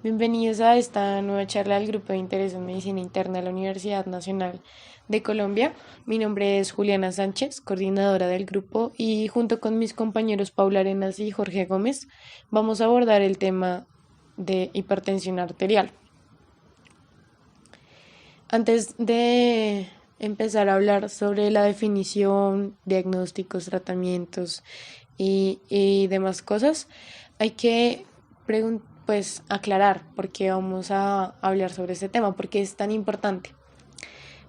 Bienvenidos a esta nueva charla del Grupo de Interés en Medicina Interna de la Universidad Nacional de Colombia. Mi nombre es Juliana Sánchez, coordinadora del grupo, y junto con mis compañeros Paula Arenas y Jorge Gómez vamos a abordar el tema de hipertensión arterial. Antes de empezar a hablar sobre la definición, diagnósticos, tratamientos y demás cosas, hay que aclarar por qué vamos a hablar sobre este tema, por qué es tan importante.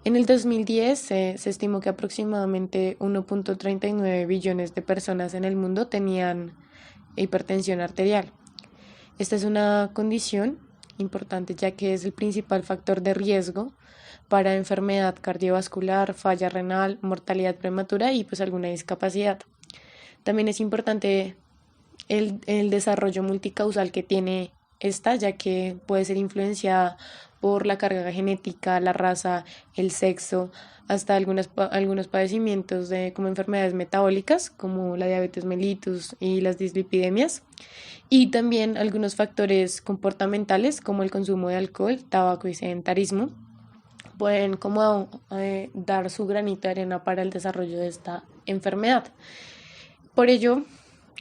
En el 2010 se estimó que aproximadamente 1.39 billones de personas en el mundo tenían hipertensión arterial. Esta es una condición importante ya que es el principal factor de riesgo para enfermedad cardiovascular, falla renal, mortalidad prematura y pues alguna discapacidad. También es importante el desarrollo multicausal que tiene esta, ya que puede ser influenciada por la carga genética, la raza, el sexo, hasta algunos padecimientos como enfermedades metabólicas, como la diabetes mellitus y las dislipidemias, y también algunos factores comportamentales, como el consumo de alcohol, tabaco y sedentarismo, pueden dar su granito de arena para el desarrollo de esta enfermedad. Por ello,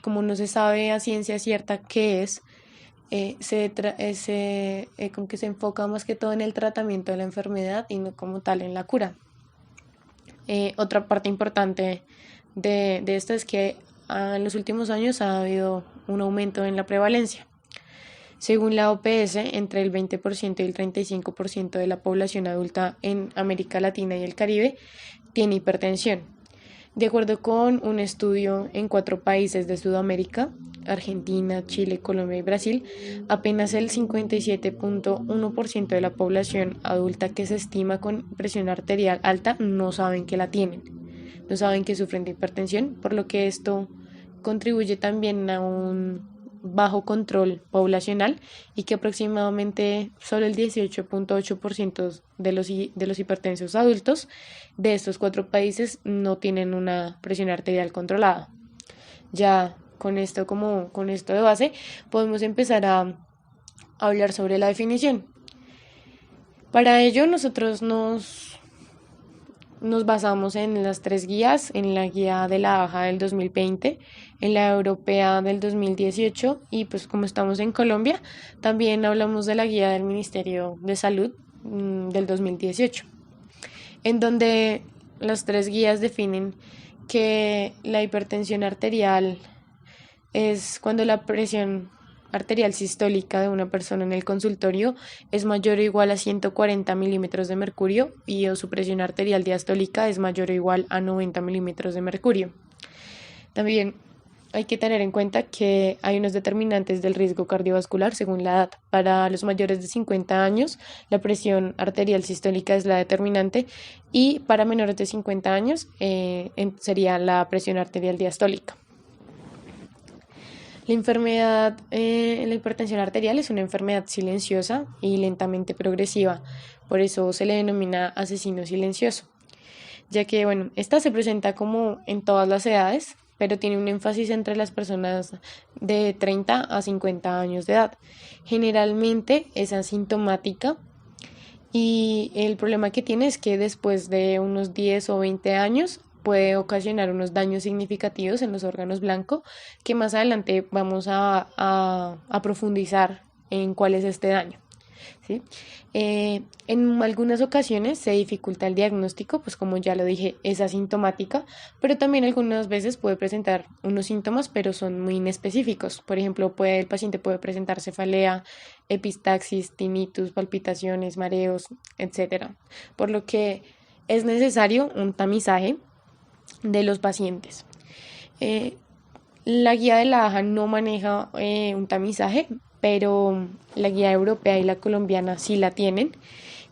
como no se sabe a ciencia cierta qué es, como que se enfoca más que todo en el tratamiento de la enfermedad y no como tal en la cura. Otra parte importante de esto es que en los últimos años ha habido un aumento en la prevalencia. Según la OPS, entre el 20% y el 35% de la población adulta en América Latina y el Caribe tiene hipertensión. De acuerdo con un estudio en 4 países de Sudamérica, Argentina, Chile, Colombia y Brasil, apenas el 57.1% de la población adulta que se estima con presión arterial alta no saben que la tienen, no saben que sufren de hipertensión, por lo que esto contribuye también a un bajo control poblacional y que aproximadamente solo el 18.8% de los hipertensos adultos de estos 4 países no tienen una presión arterial controlada. Ya con esto de base, podemos empezar a hablar sobre la definición. Para ello, nosotros nos basamos en las 3 guías, en la guía de la AJA del 2020, en la europea del 2018 y pues como estamos en Colombia, también hablamos de la guía del Ministerio de Salud del 2018, en donde las 3 guías definen que la hipertensión arterial es cuando la presión arterial sistólica de una persona en el consultorio es mayor o igual a 140 milímetros de mercurio y su presión arterial diastólica es mayor o igual a 90 milímetros de mercurio. También hay que tener en cuenta que hay unos determinantes del riesgo cardiovascular según la edad. Para los mayores de 50 años, la presión arterial sistólica es la determinante y para menores de 50 años sería la presión arterial diastólica. La hipertensión arterial es una enfermedad silenciosa y lentamente progresiva, por eso se le denomina asesino silencioso, ya que, esta se presenta como en todas las edades, pero tiene un énfasis entre las personas de 30 a 50 años de edad. Generalmente es asintomática y el problema que tiene es que después de unos 10 o 20 años puede ocasionar unos daños significativos en los órganos blancos que más adelante vamos a profundizar en cuál es este daño. ¿Sí? En algunas ocasiones se dificulta el diagnóstico, pues como ya lo dije, es asintomática, pero también algunas veces puede presentar unos síntomas, pero son muy inespecíficos. Por ejemplo, el paciente puede presentar cefalea, epistaxis, tinnitus, palpitaciones, mareos, etcétera. Por lo que es necesario un tamizaje de los pacientes. La guía de la AJA no maneja un tamizaje, pero la guía europea y la colombiana sí la tienen,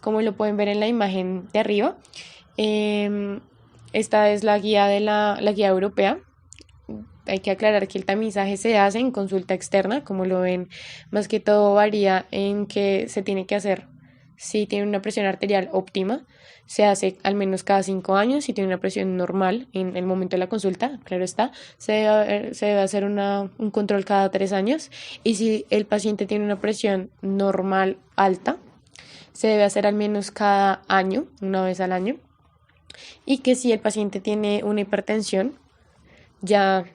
como lo pueden ver en la imagen de arriba. Esta es la guía la guía europea. Hay que aclarar que el tamizaje se hace en consulta externa, como lo ven, más que todo varía en que se tiene que hacer Si tiene una presión arterial óptima, se hace al menos cada 5 años. Si tiene una presión normal en el momento de la consulta, claro está, se debe hacer un control cada 3 años. Y si el paciente tiene una presión normal alta, se debe hacer al menos cada año, una vez al año. Y que si el paciente tiene una hipertensión ya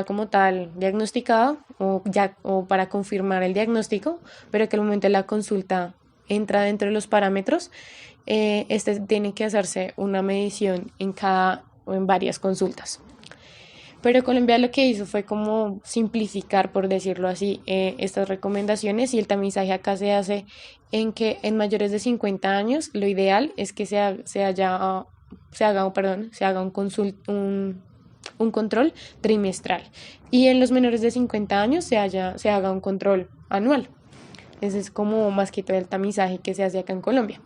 como tal diagnosticada o para confirmar el diagnóstico, pero que al momento de la consulta entra dentro de los parámetros, este tiene que hacerse una medición en cada o en varias consultas. Pero Colombia lo que hizo fue como simplificar, por decirlo así, estas recomendaciones, y el tamizaje acá se hace en que en mayores de 50 años lo ideal es que se haga un control trimestral, y en los menores de 50 años se haga un control anual. Ese es como más que todo el tamizaje que se hace acá en Colombia.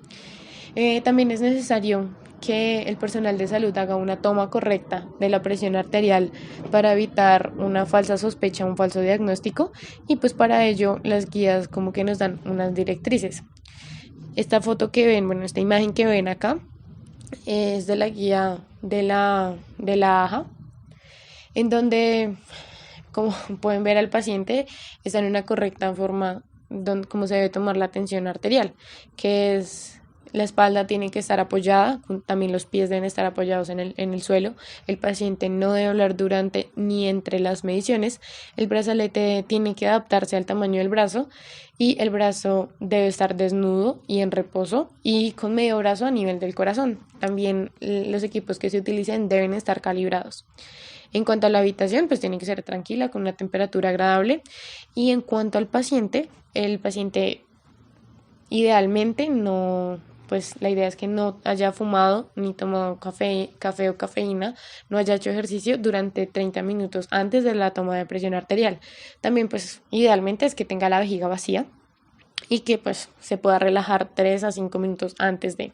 También es necesario que el personal de salud haga una toma correcta de la presión arterial para evitar una falsa sospecha, un falso diagnóstico, y pues para ello las guías como que nos dan unas directrices. Esta foto que ven, bueno, esta imagen que ven acá es de la guía de la AJA, en donde, como pueden ver, al paciente está en una correcta forma, cómo se debe tomar la tensión arterial, que es la espalda tiene que estar apoyada, también los pies deben estar apoyados en el suelo. El paciente no debe hablar durante ni entre las mediciones. El brazalete tiene que adaptarse al tamaño del brazo, y el brazo debe estar desnudo y en reposo y con medio brazo a nivel del corazón. También los equipos que se utilicen deben estar calibrados. En cuanto a la habitación, pues tiene que ser tranquila, con una temperatura agradable. Y en cuanto al paciente, el paciente idealmente no, pues la idea es que no haya fumado ni tomado café o cafeína, no haya hecho ejercicio durante 30 minutos antes de la toma de presión arterial. También pues idealmente es que tenga la vejiga vacía y que pues se pueda relajar 3 a 5 minutos antes de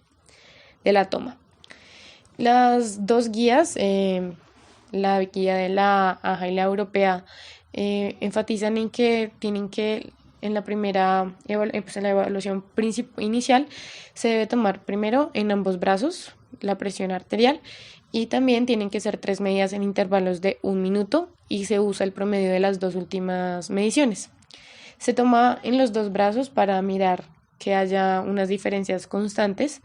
la toma. Las dos guías, la guía de la AJA y la europea, enfatizan en que tienen que en la primera pues en la evaluación inicial se debe tomar primero en ambos brazos la presión arterial, y también tienen que ser 3 medidas en intervalos de 1 minuto, y se usa el promedio de las 2 últimas mediciones. Se toma en los 2 brazos para mirar que haya unas diferencias constantes.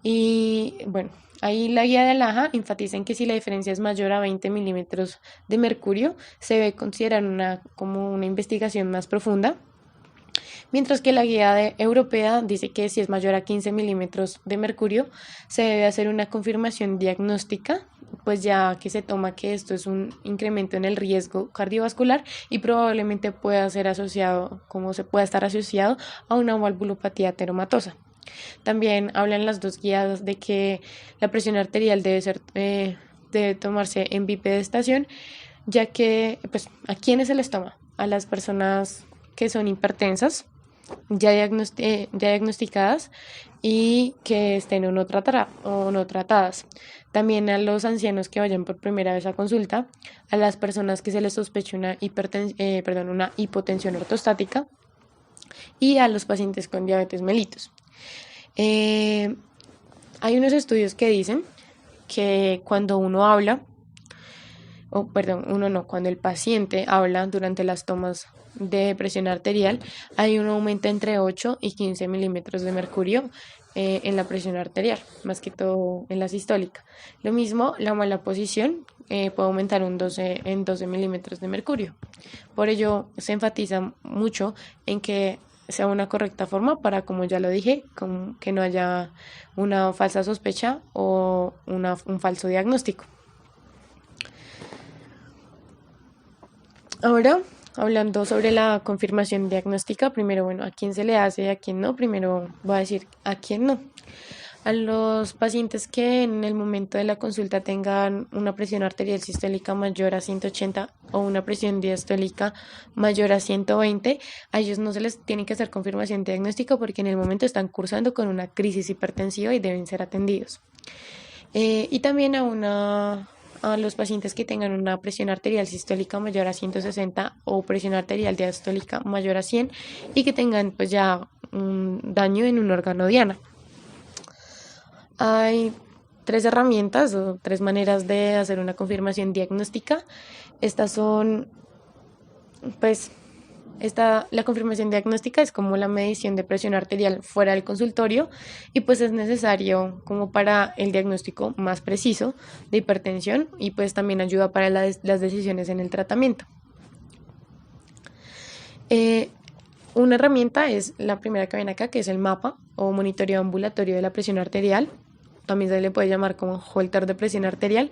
Y bueno, ahí la guía de la AJA enfatiza en que si la diferencia es mayor a 20 milímetros de mercurio, se debe considerar como una investigación más profunda, mientras que la guía europea dice que si es mayor a 15 milímetros de mercurio, se debe hacer una confirmación diagnóstica, pues ya que se toma que esto es un incremento en el riesgo cardiovascular y probablemente pueda ser asociado, como se pueda estar asociado a una valvulopatía ateromatosa. También hablan las dos guías de que la presión arterial debe tomarse en bipedestación, ya que pues a quienes se les toma, a las personas que son hipertensas ya diagnosticadas y que estén o no tratadas. También a los ancianos que vayan por primera vez a consulta, a las personas que se les sospeche una hipotensión ortostática, y a los pacientes con diabetes mellitus. Hay unos estudios que dicen que cuando uno habla, cuando el paciente habla durante las tomas de presión arterial, hay un aumento entre 8 y 15 milímetros de mercurio en la presión arterial, más que todo en la sistólica. Lo mismo, la mala posición puede aumentar en 12 milímetros de mercurio. Por ello, se enfatiza mucho en que sea una correcta forma para, como ya lo dije, que no haya una falsa sospecha o un falso diagnóstico. Ahora, hablando sobre la confirmación diagnóstica, primero, a quién se le hace y a quién no. Primero voy a decir a quién no. A los pacientes que en el momento de la consulta tengan una presión arterial sistólica mayor a 180 o una presión diastólica mayor a 120, a ellos no se les tiene que hacer confirmación diagnóstica porque en el momento están cursando con una crisis hipertensiva y deben ser atendidos. Y también a los pacientes que tengan una presión arterial sistólica mayor a 160 o presión arterial diastólica mayor a 100 y que tengan pues ya un daño en un órgano diana. Hay tres herramientas o tres maneras de hacer una confirmación diagnóstica. Estas son, pues, la confirmación diagnóstica es como la medición de presión arterial fuera del consultorio y pues es necesario como para el diagnóstico más preciso de hipertensión y pues también ayuda para las decisiones en el tratamiento. Una herramienta es la primera que viene acá, que es el mapa o monitoreo ambulatorio de la presión arterial. También se le puede llamar como holter de presión arterial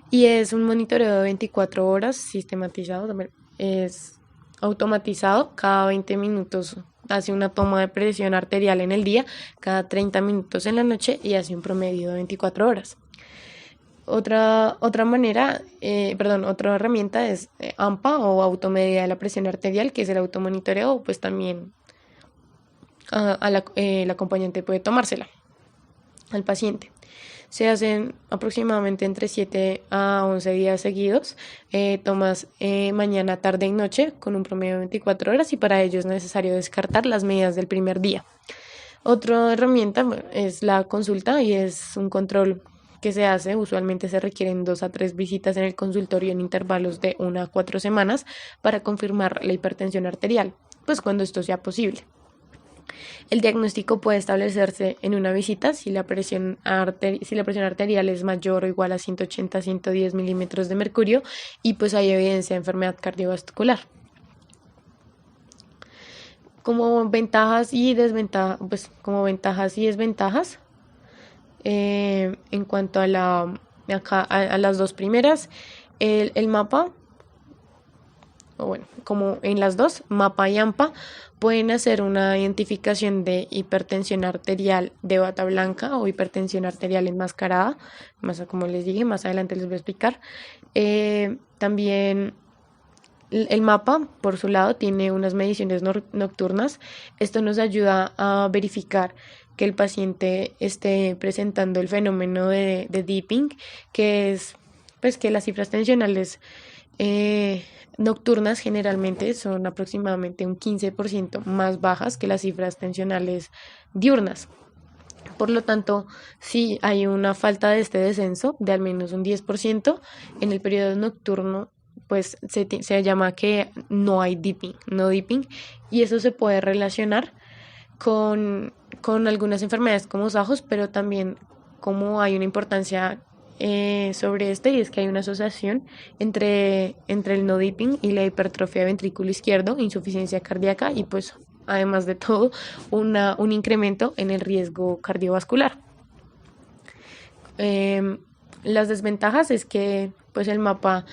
y es un monitoreo de 24 horas sistematizado, también es automatizado. Cada 20 minutos hace una toma de presión arterial en el día, cada 30 minutos en la noche y hace un promedio de 24 horas. Otra herramienta es AMPA o automedida de la presión arterial, que es el automonitoreo, pues también el acompañante puede tomársela al paciente. Se hacen aproximadamente entre 7 a 11 días seguidos, tomas mañana, tarde y noche con un promedio de 24 horas y para ello es necesario descartar las medidas del primer día. Otra herramienta es la consulta y es un control que se hace, usualmente se requieren 2 a 3 visitas en el consultorio en intervalos de 1 a 4 semanas para confirmar la hipertensión arterial, pues cuando esto sea posible. El diagnóstico puede establecerse en una visita si la presión arterial es mayor o igual a 180 a 110 milímetros de mercurio y pues hay evidencia de enfermedad cardiovascular. Como ventajas y desventajas, en cuanto a las dos primeras, el mapa, o bueno, como en las dos, MAPA y AMPA, pueden hacer una identificación de hipertensión arterial de bata blanca o hipertensión arterial enmascarada, más como les dije, más adelante les voy a explicar. También el mapa, por su lado, tiene unas mediciones nocturnas. Esto nos ayuda a verificar que el paciente esté presentando el fenómeno de dipping, que es pues que las cifras tensionales nocturnas generalmente son aproximadamente un 15% más bajas que las cifras tensionales diurnas. Por lo tanto, si hay una falta de este descenso de al menos un 10% en el periodo nocturno, pues se llama que no hay dipping, y eso se puede relacionar con algunas enfermedades como SAJOS, pero también como hay una importancia sobre y es que hay una asociación entre el no dipping y la hipertrofia de ventrículo izquierdo, insuficiencia cardíaca y pues además de todo un incremento en el riesgo cardiovascular. Las desventajas es que pues el mapa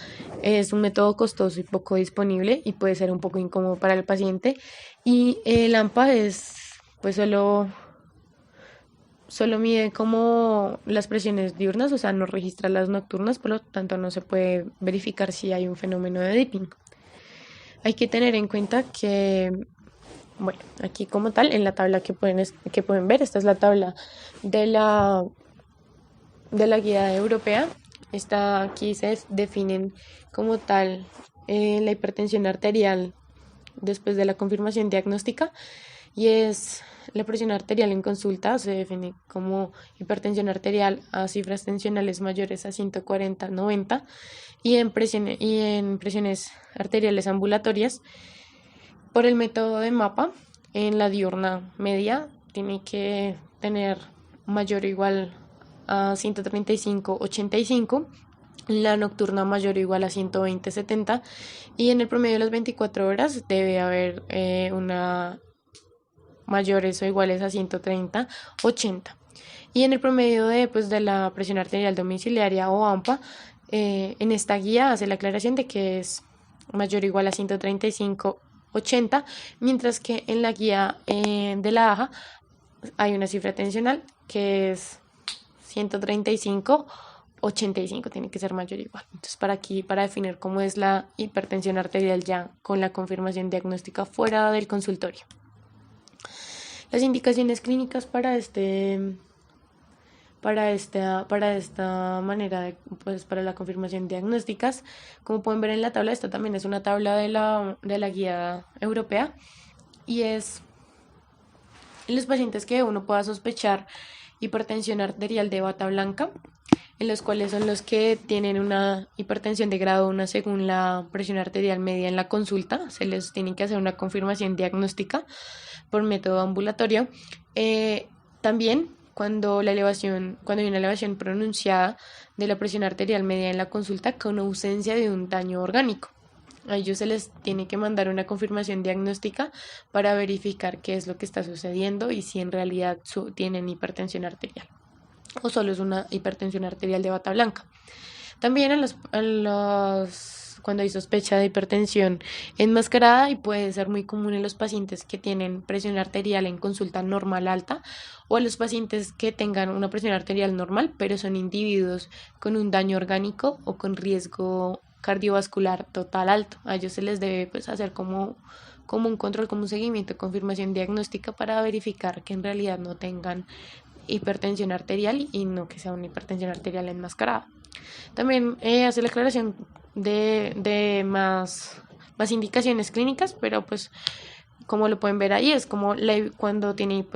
es un método costoso y poco disponible y puede ser un poco incómodo para el paciente y el AMPA es pues solo mide como las presiones diurnas, o sea, no registra las nocturnas, por lo tanto no se puede verificar si hay un fenómeno de dipping. Hay que tener en cuenta que, bueno, aquí como tal, en la tabla que pueden ver, esta es la tabla de la guía europea. Aquí se definen como tal la hipertensión arterial después de la confirmación diagnóstica y es la presión arterial en consulta se define como hipertensión arterial a cifras tensionales mayores a 140-90 y en presiones arteriales ambulatorias por el método de mapa en la diurna media tiene que tener mayor o igual a 135-85, la nocturna mayor o igual a 120-70 y en el promedio de las 24 horas debe haber una mayores o iguales a 130-80. Y en el promedio de la presión arterial domiciliaria o AMPA, en esta guía hace la aclaración de que es mayor o igual a 135-80, mientras que en la guía de la AJA hay una cifra tensional que es 135-85, tiene que ser mayor o igual. Entonces, para definir cómo es la hipertensión arterial ya con la confirmación diagnóstica fuera del consultorio. Las indicaciones clínicas para esta manera para la confirmación diagnósticas, como pueden ver en la tabla, esta también es una tabla de la guía europea y es En los pacientes que uno pueda sospechar hipertensión arterial de bata blanca, en los cuales son los que tienen una hipertensión de grado 1 según la presión arterial media en la consulta, se les tiene que hacer una confirmación diagnóstica por método ambulatorio. También cuando hay una elevación pronunciada de la presión arterial media en la consulta con ausencia de un daño orgánico. A ellos se les tiene que mandar una confirmación diagnóstica para verificar qué es lo que está sucediendo y si en realidad tienen hipertensión arterial o solo es una hipertensión arterial de bata blanca. También cuando hay sospecha de hipertensión enmascarada, y puede ser muy común en los pacientes que tienen presión arterial en consulta normal alta o en los pacientes que tengan una presión arterial normal pero son individuos con un daño orgánico o con riesgo cardiovascular total alto. A ellos se les debe hacer como un control, como un seguimiento, confirmación diagnóstica para verificar que en realidad no tengan hipertensión arterial y no que sea una hipertensión arterial enmascarada. También hace la aclaración de más indicaciones clínicas, pero pues como lo pueden ver ahí, es como cuando tiene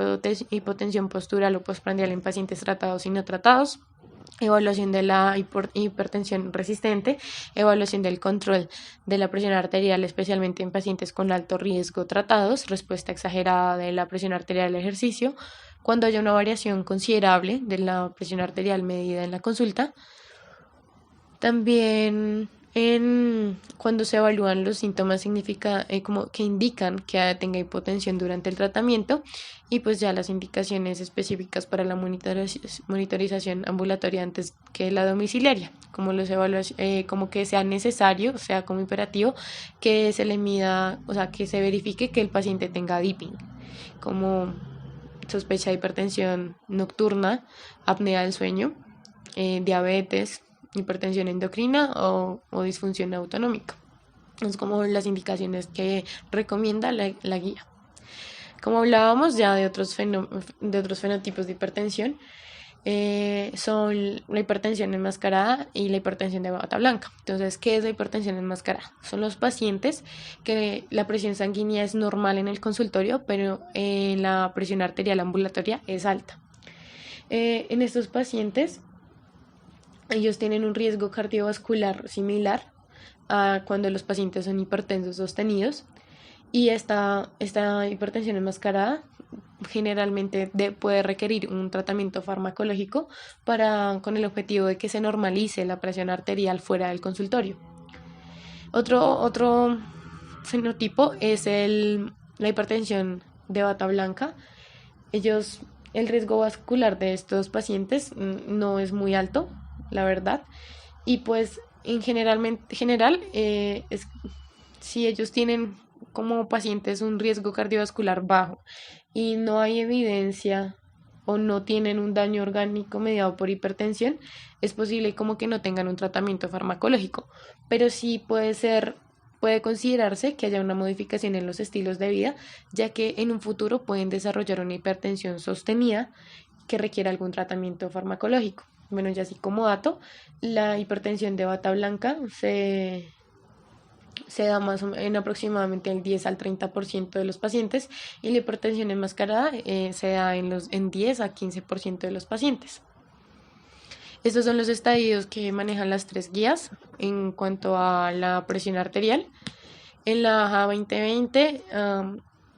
hipotensión postural o postprandial en pacientes tratados y no tratados, evaluación de la hipertensión resistente, evaluación del control de la presión arterial, especialmente en pacientes con alto riesgo tratados, respuesta exagerada de la presión arterial al ejercicio, cuando haya una variación considerable de la presión arterial medida en la consulta. También cuando se evalúan los síntomas como que indican que tenga hipotensión durante el tratamiento y pues ya las indicaciones específicas para la monitorización ambulatoria antes que la domiciliaria, como como que sea necesario, sea como imperativo que se le mida, o sea, que se verifique que el paciente tenga dipping, como sospecha de hipertensión nocturna, apnea del sueño, diabetes, hipertensión endocrina o disfunción autonómica. Es como las indicaciones que recomienda la guía. Como hablábamos ya de otros fenotipos de hipertensión, son la hipertensión enmascarada y la hipertensión de bata blanca. Entonces, ¿qué es la hipertensión enmascarada? Son los pacientes que la presión sanguínea es normal en el consultorio, pero la presión arterial ambulatoria es alta. En estos pacientes, ellos tienen un riesgo cardiovascular similar a cuando los pacientes son hipertensos sostenidos, y esta hipertensión enmascarada generalmente puede requerir un tratamiento farmacológico con el objetivo de que se normalice la presión arterial fuera del consultorio. Otro fenotipo es la hipertensión de bata blanca. El riesgo vascular de estos pacientes no es muy alto, la verdad, y pues en general si ellos tienen como pacientes un riesgo cardiovascular bajo y no hay evidencia o no tienen un daño orgánico mediado por hipertensión, es posible como que no tengan un tratamiento farmacológico, pero sí puede considerarse que haya una modificación en los estilos de vida, ya que en un futuro pueden desarrollar una hipertensión sostenida que requiera algún tratamiento farmacológico. Bueno, ya así como dato, la hipertensión de bata blanca se da en aproximadamente el 10 al 30% de los pacientes, y la hipertensión enmascarada se da en 10 a 15% de los pacientes. Estos son los estadios que manejan las 3 guías en cuanto a la presión arterial. En la AJA 2020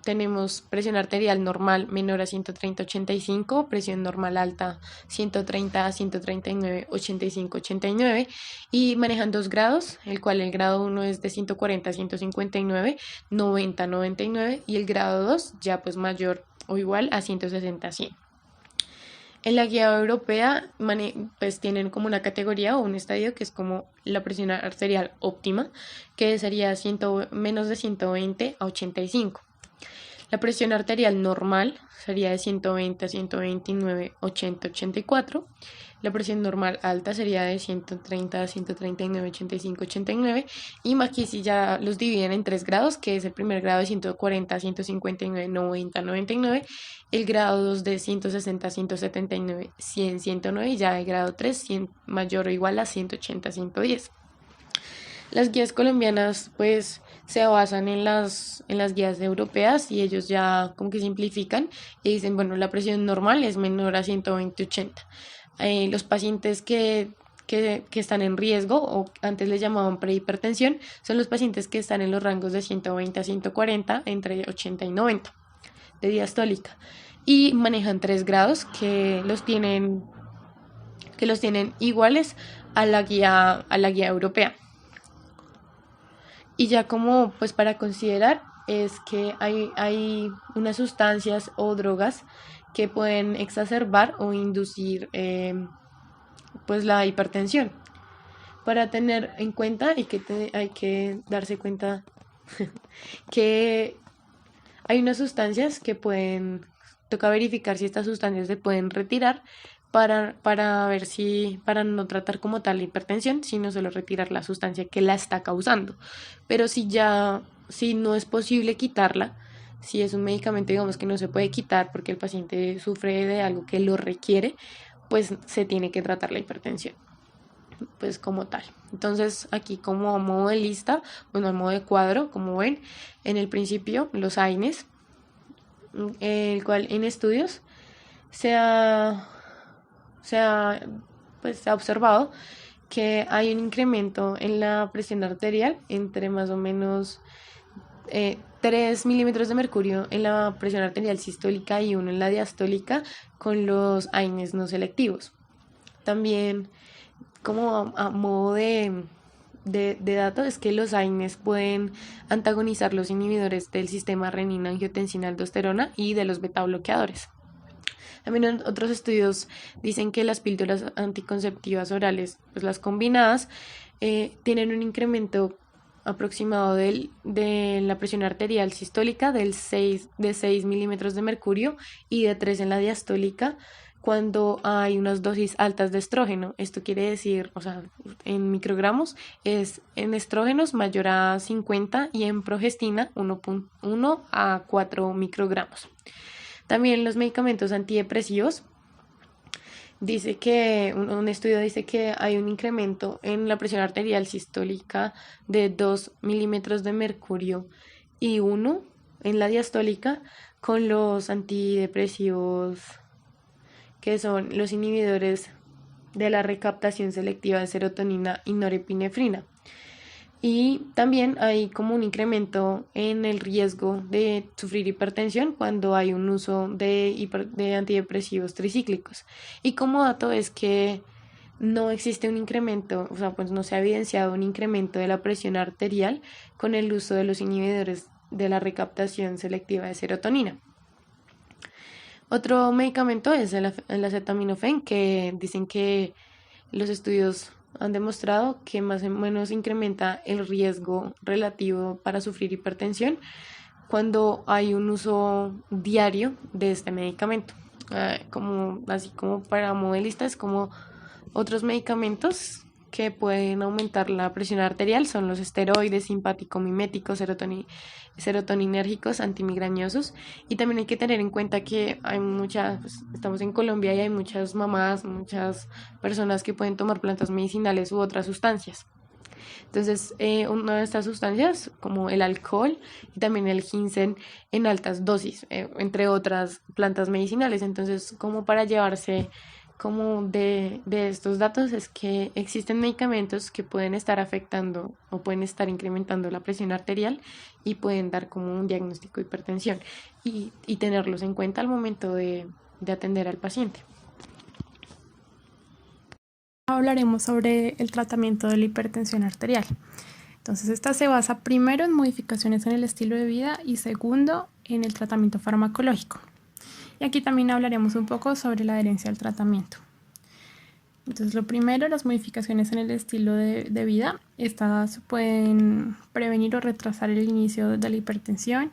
tenemos presión arterial normal menor a 130/85, presión normal alta 130/139/85/89, y manejan 2 grados, el cual el grado 1 es de 140/159, 90/99, y el grado 2 ya pues mayor o igual a 160/100. En la guía europea pues tienen como una categoría o un estadio que es como la presión arterial óptima, que sería menos de 120/85. La presión arterial normal sería de 120/129/80/84. La presión normal alta sería de 130/139/85/89. Y aquí sí ya los dividen en 3 grados, que es el primer grado de 140/159/90/99. El grado 2 de 160/179/100/109. Y ya el grado 3, mayor o igual a 180/110. Las guías colombianas pues se basan en las guías europeas y ellos ya como que simplifican y dicen, bueno, la presión normal es menor a 120/80. Los pacientes que están en riesgo, o antes les llamaban prehipertensión, son los pacientes que están en los rangos de 120 a 140, entre 80 y 90 de diastólica. Y manejan 3 grados que los tienen iguales a la guía europea. Y ya como pues para considerar es que hay unas sustancias o drogas que pueden exacerbar o inducir pues la hipertensión. Para tener en cuenta y hay que darse cuenta que hay unas sustancias que toca verificar si estas sustancias se pueden retirar para ver si, para no tratar como tal la hipertensión, sino solo retirar la sustancia que la está causando. Pero si no es posible quitarla, si es un medicamento, digamos, que no se puede quitar porque el paciente sufre de algo que lo requiere, pues se tiene que tratar la hipertensión, pues como tal. Entonces aquí como modo de lista, bueno, modo de cuadro, como ven, en el principio los AINES, el cual en estudios se ha, se ha, pues, se ha observado que hay un incremento en la presión arterial entre más o menos 3 milímetros de mercurio en la presión arterial sistólica y 1 en la diastólica con los AINES no selectivos. También como a modo de dato es que los AINES pueden antagonizar los inhibidores del sistema renina-angiotensina-aldosterona y de los beta bloqueadores. También otros estudios dicen que las píldoras anticonceptivas orales, pues las combinadas, tienen un incremento aproximado de la presión arterial sistólica de 6 milímetros de mercurio y de 3 en la diastólica cuando hay unas dosis altas de estrógeno. Esto quiere decir, o sea, en microgramos es en estrógenos mayor a 50 y en progestina 1.1 a 4 microgramos. También los medicamentos antidepresivos, dice que un estudio dice que hay un incremento en la presión arterial sistólica de 2 milímetros de mercurio y 1 en la diastólica con los antidepresivos que son los inhibidores de la recaptación selectiva de serotonina y norepinefrina. Y también hay como un incremento en el riesgo de sufrir hipertensión cuando hay un uso de antidepresivos tricíclicos. Y como dato es que no existe un incremento, o sea, pues no se ha evidenciado un incremento de la presión arterial con el uso de los inhibidores de la recaptación selectiva de serotonina. Otro medicamento es el acetaminofén, que dicen que los estudios han demostrado que más o menos incrementa el riesgo relativo para sufrir hipertensión cuando hay un uso diario de este medicamento. Así como para modelistas, como otros medicamentos que pueden aumentar la presión arterial son los esteroides, simpático-miméticos, serotoninérgicos, antimigrañosos. Y también hay que tener en cuenta que hay pues, estamos en Colombia y hay muchas mamás, muchas personas que pueden tomar plantas medicinales u otras sustancias. Entonces, una de estas sustancias, como el alcohol y también el ginseng en altas dosis, entre otras plantas medicinales. Entonces, como para llevarse como de estos datos es que existen medicamentos que pueden estar afectando o pueden estar incrementando la presión arterial y pueden dar como un diagnóstico de hipertensión y tenerlos en cuenta al momento de atender al paciente. Hablaremos sobre el tratamiento de la hipertensión arterial. Entonces, esta se basa primero en modificaciones en el estilo de vida y segundo en el tratamiento farmacológico. Y aquí también hablaremos un poco sobre la adherencia al tratamiento. Entonces, lo primero, las modificaciones en el estilo de vida. Estas pueden prevenir o retrasar el inicio de la hipertensión,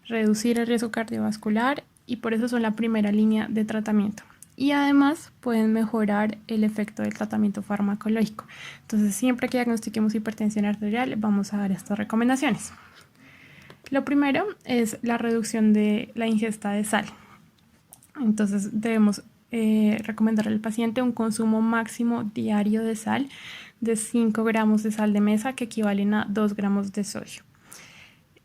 reducir el riesgo cardiovascular y por eso son la primera línea de tratamiento. Y además pueden mejorar el efecto del tratamiento farmacológico. Entonces, siempre que diagnostiquemos hipertensión arterial, vamos a dar estas recomendaciones. Lo primero es la reducción de la ingesta de sal. Entonces, debemos recomendar al paciente un consumo máximo diario de sal de 5 gramos de sal de mesa, que equivalen a 2 gramos de sodio.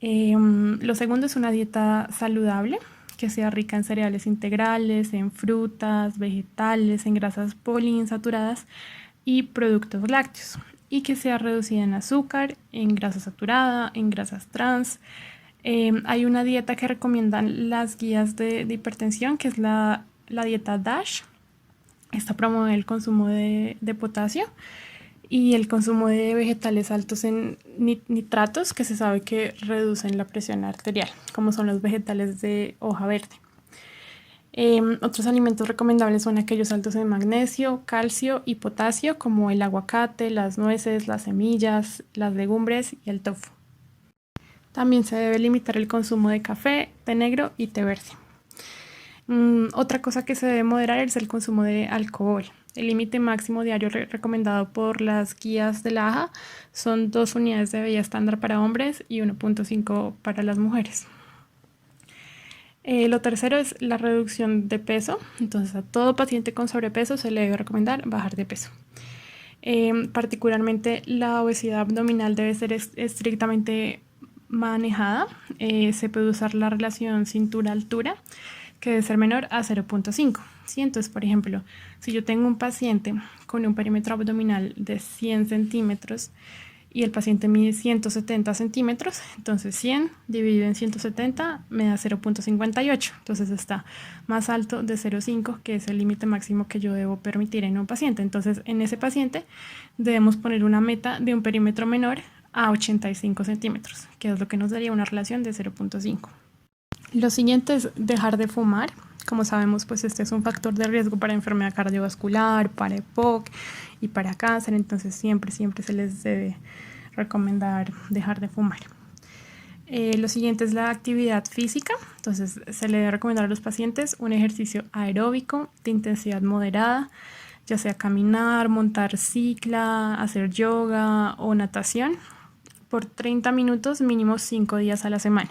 Lo segundo es una dieta saludable, que sea rica en cereales integrales, en frutas, vegetales, en grasas poliinsaturadas y productos lácteos, y que sea reducida en azúcar, en grasa saturada, en grasas trans. Hay una dieta que recomiendan las guías de hipertensión, que es la dieta DASH. Esta promueve el consumo de potasio y el consumo de vegetales altos en nitratos, que se sabe que reducen la presión arterial, como son los vegetales de hoja verde. Otros alimentos recomendables son aquellos altos en magnesio, calcio y potasio, como el aguacate, las nueces, las semillas, las legumbres y el tofu. También se debe limitar el consumo de café, té negro y té verde. Otra cosa que se debe moderar es el consumo de alcohol. El límite máximo diario recomendado por las guías de la AHA son 2 unidades de bebida estándar para hombres y 1.5 para las mujeres. Lo tercero es la reducción de peso. Entonces, a todo paciente con sobrepeso se le debe recomendar bajar de peso. Particularmente la obesidad abdominal debe ser estrictamente manejada. Se puede usar la relación cintura-altura, que debe ser menor a 0.5. ¿Sí? Entonces, por ejemplo, si yo tengo un paciente con un perímetro abdominal de 100 centímetros y el paciente mide 170 centímetros, entonces 100 dividido en 170 me da 0.58. Entonces está más alto de 0.5, que es el límite máximo que yo debo permitir en un paciente. Entonces, en ese paciente debemos poner una meta de un perímetro menor a 85 centímetros, que es lo que nos daría una relación de 0.5. Lo siguiente es dejar de fumar. Como sabemos, pues este es un factor de riesgo para enfermedad cardiovascular, para EPOC y para cáncer. Entonces siempre se les debe recomendar dejar de fumar. Lo siguiente es la actividad física. Entonces se le debe recomendar a los pacientes un ejercicio aeróbico de intensidad moderada, ya sea caminar, montar cicla, hacer yoga o natación por 30 minutos mínimo 5 días a la semana.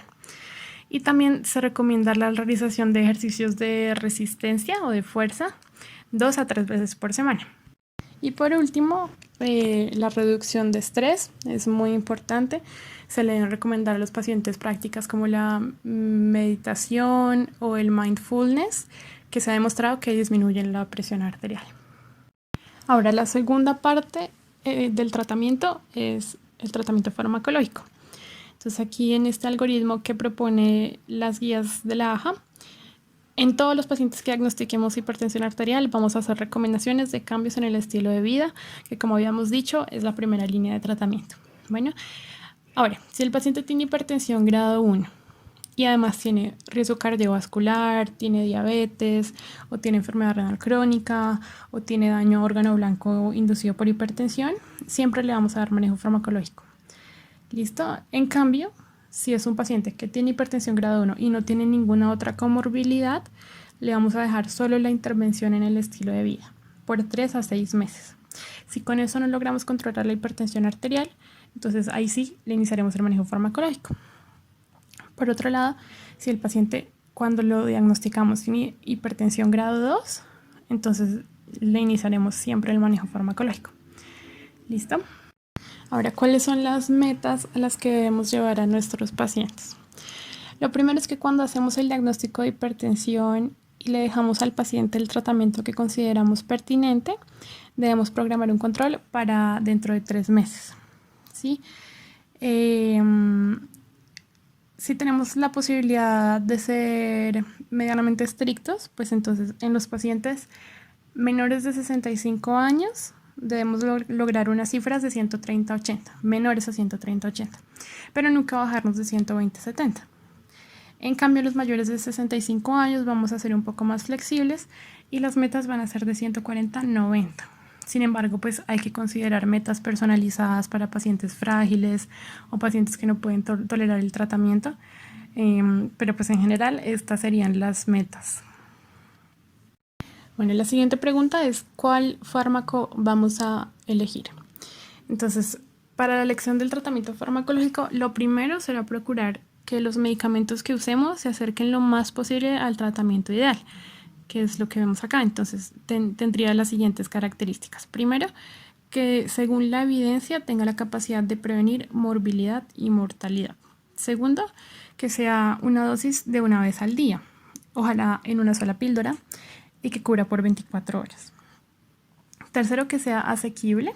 Y también se recomienda la realización de ejercicios de resistencia o de fuerza 2 a 3 veces por semana. Y por último, la reducción de estrés es muy importante. Se le deben recomendar a los pacientes prácticas como la meditación o el mindfulness, que se ha demostrado que disminuyen la presión arterial. Ahora, la segunda parte del tratamiento es el tratamiento farmacológico. Entonces, aquí en este algoritmo que propone las guías de la AHA, en todos los pacientes que diagnostiquemos hipertensión arterial vamos a hacer recomendaciones de cambios en el estilo de vida, que como habíamos dicho es la primera línea de tratamiento. Bueno, ahora, si el paciente tiene hipertensión grado 1 y además tiene riesgo cardiovascular, tiene diabetes o tiene enfermedad renal crónica o tiene daño a órgano blanco inducido por hipertensión, siempre le vamos a dar manejo farmacológico. ¿Listo? En cambio, si es un paciente que tiene hipertensión grado 1 y no tiene ninguna otra comorbilidad, le vamos a dejar solo la intervención en el estilo de vida por 3 a 6 meses. Si con eso no logramos controlar la hipertensión arterial, entonces ahí sí le iniciaremos el manejo farmacológico. Por otro lado, si el paciente cuando lo diagnosticamos tiene hipertensión grado 2, entonces le iniciaremos siempre el manejo farmacológico. ¿Listo? Ahora, ¿cuáles son las metas a las que debemos llevar a nuestros pacientes? Lo primero es que cuando hacemos el diagnóstico de hipertensión y le dejamos al paciente el tratamiento que consideramos pertinente, debemos programar un control para dentro de 3 meses. ¿Sí? Si tenemos la posibilidad de ser medianamente estrictos, pues entonces en los pacientes menores de 65 años debemos lograr unas cifras de 130-80, menores a 130-80, pero nunca bajarnos de 120-70. En cambio, los mayores de 65 años vamos a ser un poco más flexibles y las metas van a ser de 140-90. Sin embargo, pues hay que considerar metas personalizadas para pacientes frágiles o pacientes que no pueden tolerar el tratamiento, pero pues en general estas serían las metas. Bueno, la siguiente pregunta es ¿cuál fármaco vamos a elegir? Entonces, para la elección del tratamiento farmacológico, lo primero será procurar que los medicamentos que usemos se acerquen lo más posible al tratamiento ideal, que es lo que vemos acá. Entonces, tendría las siguientes características. Primero, que según la evidencia tenga la capacidad de prevenir morbilidad y mortalidad. Segundo, que sea una dosis de una vez al día, ojalá en una sola píldora y que cubra por 24 horas. Tercero, que sea asequible.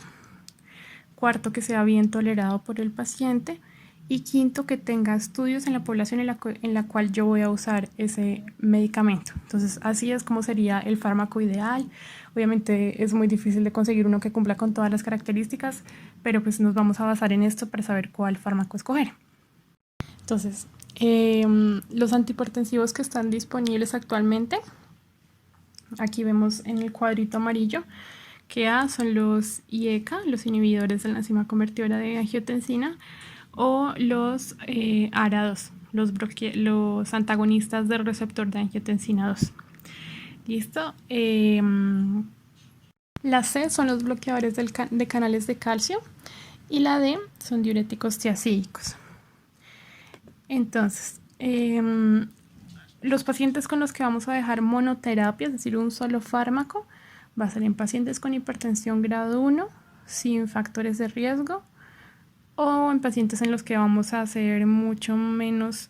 Cuarto, que sea bien tolerado por el paciente. Y quinto, que tenga estudios en la población en la cual yo voy a usar ese medicamento. Entonces, así es como sería el fármaco ideal. Obviamente es muy difícil de conseguir uno que cumpla con todas las características, pero pues nos vamos a basar en esto para saber cuál fármaco escoger. Entonces, los antihipertensivos que están disponibles actualmente, aquí vemos en el cuadrito amarillo que son los IECA, los inhibidores de la enzima convertidora de angiotensina, o los ARA2, los antagonistas del receptor de angiotensina 2. ¿Listo? La C son los bloqueadores de canales de calcio y la D son diuréticos tiazídicos. Entonces, los pacientes con los que vamos a dejar monoterapia, es decir, un solo fármaco, va a ser en pacientes con hipertensión grado 1, sin factores de riesgo, o en pacientes en los que vamos a ser mucho menos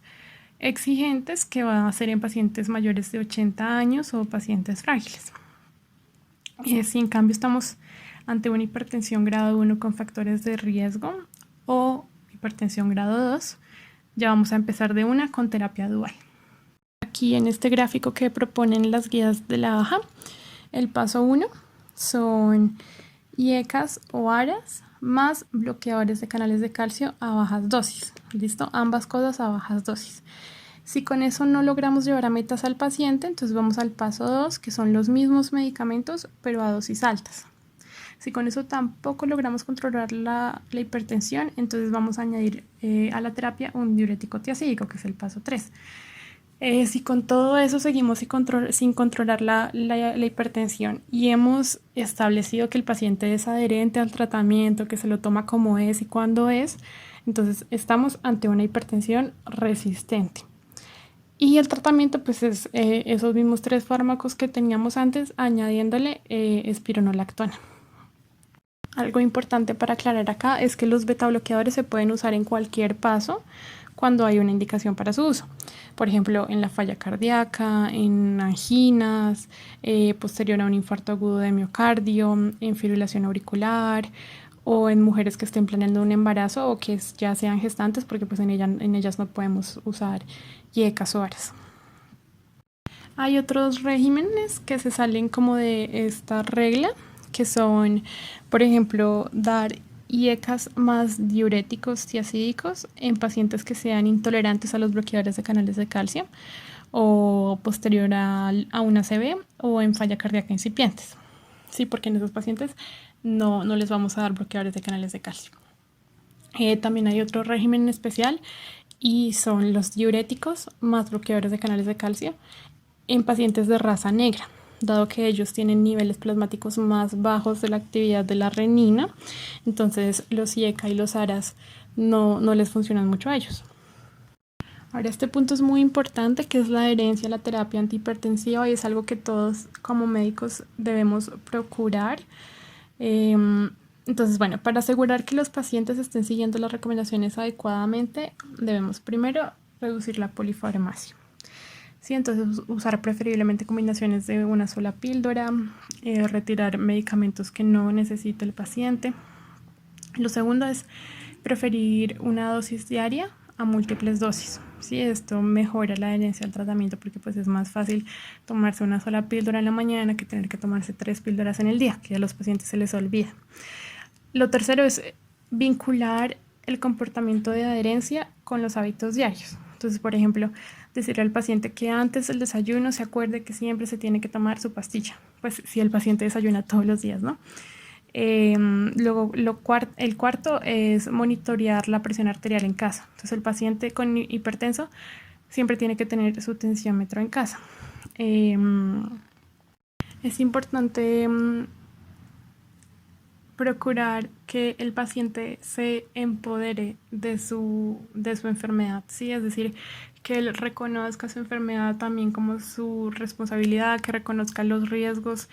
exigentes, que va a ser en pacientes mayores de 80 años o pacientes frágiles. Si en cambio estamos ante una hipertensión grado 1 con factores de riesgo o hipertensión grado 2, ya vamos a empezar de una con terapia dual. Aquí en este gráfico que proponen las guías de la AJA, el paso 1 son IECAs o ARAs más bloqueadores de canales de calcio a bajas dosis. ¿Listo? Ambas cosas a bajas dosis. Si con eso no logramos llevar a metas al paciente, entonces vamos al paso 2, que son los mismos medicamentos, pero a dosis altas. Si con eso tampoco logramos controlar la hipertensión, entonces vamos a añadir a la terapia un diurético tiazídico, que es el paso 3. Si con todo eso seguimos sin controlar la hipertensión y hemos establecido que el paciente es adherente al tratamiento, que se lo toma como es y cuando es, entonces estamos ante una hipertensión resistente. Y el tratamiento pues es esos mismos 3 fármacos que teníamos antes, añadiéndole espironolactona. Algo importante para aclarar acá es que los beta bloqueadores se pueden usar en cualquier paso cuando hay una indicación para su uso. Por ejemplo, en la falla cardíaca, en anginas, posterior a un infarto agudo de miocardio, en fibrilación auricular o en mujeres que estén planeando un embarazo o que ya sean gestantes, porque pues en ellas no podemos usar IECAs o ARAs. Hay otros regímenes que se salen como de esta regla, que son, por ejemplo, dar IECAs más diuréticos tiazídicos en pacientes que sean intolerantes a los bloqueadores de canales de calcio o posterior a una ACV o en falla cardíaca incipientes. Sí, porque en esos pacientes no les vamos a dar bloqueadores de canales de calcio. También hay otro régimen especial y son los diuréticos más bloqueadores de canales de calcio en pacientes de raza negra, dado que ellos tienen niveles plasmáticos más bajos de la actividad de la renina, entonces los IECA y los ARAs no les funcionan mucho a ellos. Ahora, este punto es muy importante, que es la adherencia a la terapia antihipertensiva, y es algo que todos como médicos debemos procurar. Entonces, bueno, para asegurar que los pacientes estén siguiendo las recomendaciones adecuadamente, debemos primero reducir la polifarmacia. Sí, entonces usar preferiblemente combinaciones de una sola píldora, retirar medicamentos que no necesite el paciente. Lo segundo es preferir una dosis diaria a múltiples dosis. Sí, esto mejora la adherencia al tratamiento porque pues es más fácil tomarse una sola píldora en la mañana que tener que tomarse 3 píldoras en el día, que a los pacientes se les olvida. Lo tercero es vincular el comportamiento de adherencia con los hábitos diarios. Entonces, por ejemplo, decirle al paciente que antes del desayuno se acuerde que siempre se tiene que tomar su pastilla, pues si el paciente desayuna todos los días, ¿no? Luego, el cuarto es monitorear la presión arterial en casa. Entonces, el paciente con hipertenso siempre tiene que tener su tensiómetro en casa. Es importante procurar que el paciente se empodere de su enfermedad, ¿sí? Es decir, que él reconozca su enfermedad también como su responsabilidad, que reconozca los riesgos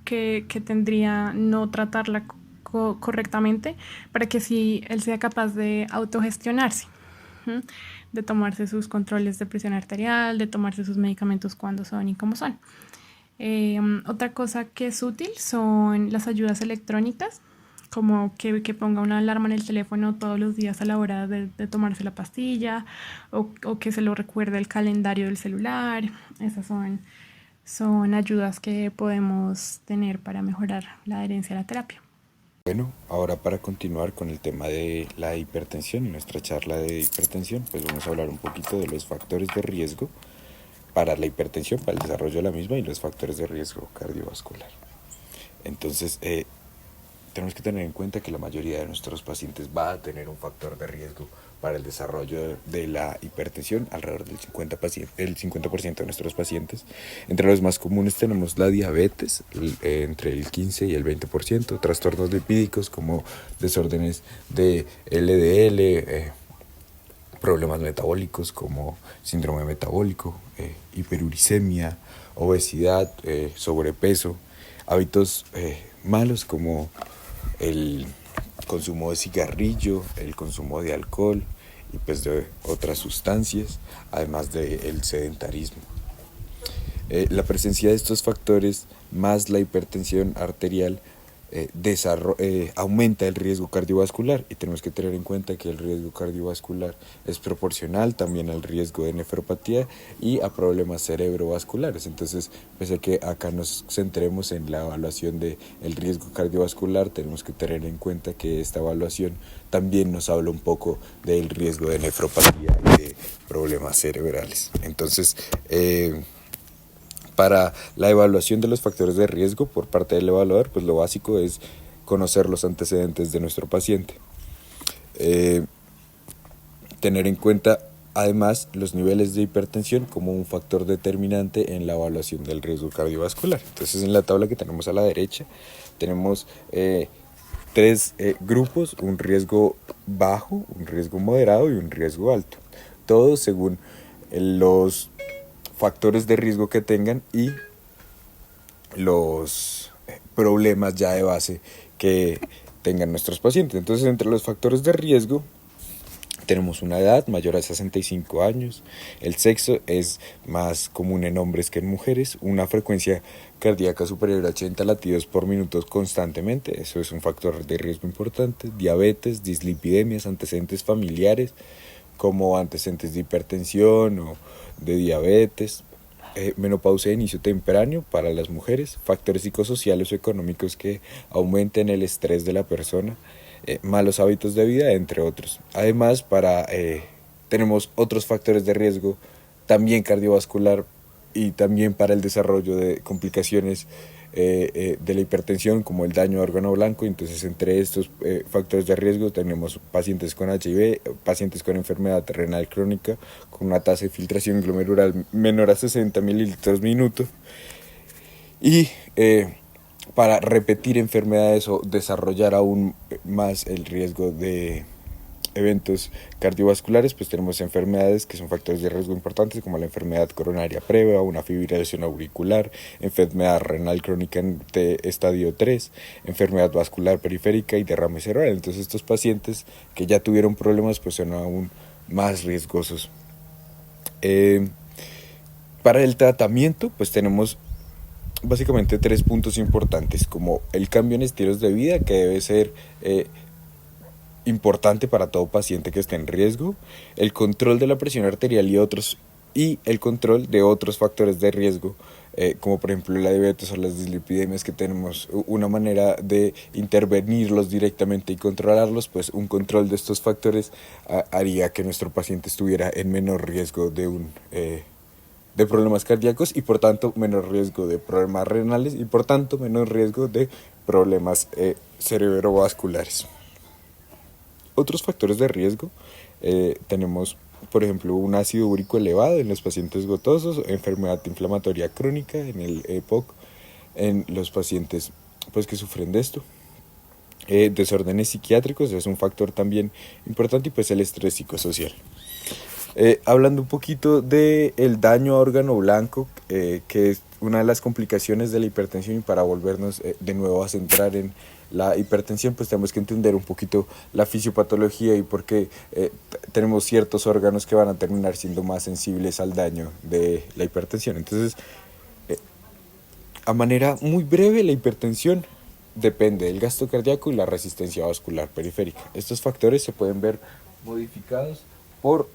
que tendría no tratarla correctamente, para que así él sea capaz de autogestionarse. de tomarse sus controles de presión arterial, de tomarse sus medicamentos cuando son y cómo son. Otra cosa que es útil son las ayudas electrónicas, como que ponga una alarma en el teléfono todos los días a la hora de tomarse la pastilla o que se lo recuerde el calendario del celular. Esas son ayudas que podemos tener para mejorar la adherencia a la terapia. Bueno, ahora para continuar con el tema de la hipertensión y nuestra charla de hipertensión, pues vamos a hablar un poquito de los factores de riesgo para la hipertensión, para el desarrollo de la misma y los factores de riesgo cardiovascular. Entonces, tenemos que tener en cuenta que la mayoría de nuestros pacientes va a tener un factor de riesgo para el desarrollo de la hipertensión, alrededor del 50% de nuestros pacientes. Entre los más comunes tenemos la diabetes, entre el 15 y el 20%, trastornos lipídicos como desórdenes de LDL, problemas metabólicos como síndrome metabólico, hiperuricemia, obesidad, sobrepeso, hábitos malos como el consumo de cigarrillo, el consumo de alcohol y pues de otras sustancias, además del sedentarismo. La presencia de estos factores más la hipertensión arterial aumenta el riesgo cardiovascular, y tenemos que tener en cuenta que el riesgo cardiovascular es proporcional también al riesgo de nefropatía y a problemas cerebrovasculares. Entonces, pese a que acá nos centremos en la evaluación del riesgo cardiovascular, tenemos que tener en cuenta que esta evaluación también nos habla un poco del riesgo de nefropatía y de problemas cerebrales. Entonces, para la evaluación de los factores de riesgo por parte del evaluador, pues lo básico es conocer los antecedentes de nuestro paciente. Tener en cuenta además los niveles de hipertensión como un factor determinante en la evaluación del riesgo cardiovascular. Entonces, en la tabla que tenemos a la derecha tenemos tres grupos: un riesgo bajo, un riesgo moderado y un riesgo alto, todos según los factores de riesgo que tengan y los problemas ya de base que tengan nuestros pacientes. Entonces, entre los factores de riesgo tenemos una edad mayor a 65 años, el sexo es más común en hombres que en mujeres, una frecuencia cardíaca superior a 80 latidos por minuto constantemente, eso es un factor de riesgo importante, diabetes, dislipidemias, antecedentes familiares como antecedentes de hipertensión o de diabetes, menopausia de inicio temprano para las mujeres, factores psicosociales o económicos que aumenten el estrés de la persona, malos hábitos de vida, entre otros. Además, tenemos otros factores de riesgo, también cardiovascular y también para el desarrollo de complicaciones de la hipertensión, como el daño a órgano blanco. Entonces, entre estos factores de riesgo tenemos pacientes con HIV, pacientes con enfermedad renal crónica, con una tasa de filtración glomerular menor a 60 mililitros minuto, y para repetir enfermedades o desarrollar aún más el riesgo de eventos cardiovasculares, pues tenemos enfermedades que son factores de riesgo importantes, como la enfermedad coronaria previa, una fibrilación auricular, enfermedad renal crónica de estadio 3, enfermedad vascular periférica y derrame cerebral. Entonces, estos pacientes que ya tuvieron problemas pues son aún más riesgosos. Para el tratamiento pues tenemos básicamente tres puntos importantes, como el cambio en estilos de vida, que debe ser importante para todo paciente que esté en riesgo, el control de la presión arterial y el control de otros factores de riesgo, como por ejemplo la diabetes o las dislipidemias, que tenemos una manera de intervenirlos directamente y controlarlos. Pues un control de estos factores haría que nuestro paciente estuviera en menor riesgo de problemas cardíacos y por tanto menor riesgo de problemas renales y por tanto menor riesgo de problemas cerebrovasculares. Otros factores de riesgo, tenemos por ejemplo un ácido úrico elevado en los pacientes gotosos, enfermedad inflamatoria crónica en el EPOC en los pacientes pues que sufren de esto, desórdenes psiquiátricos es un factor también importante, y pues el estrés psicosocial. Hablando un poquito del daño a órgano blanco, que es una de las complicaciones de la hipertensión, y para volvernos de nuevo a centrar en la hipertensión, pues tenemos que entender un poquito la fisiopatología y por qué tenemos ciertos órganos que van a terminar siendo más sensibles al daño de la hipertensión. Entonces, a manera muy breve, la hipertensión depende del gasto cardíaco y la resistencia vascular periférica. Estos factores se pueden ver modificados por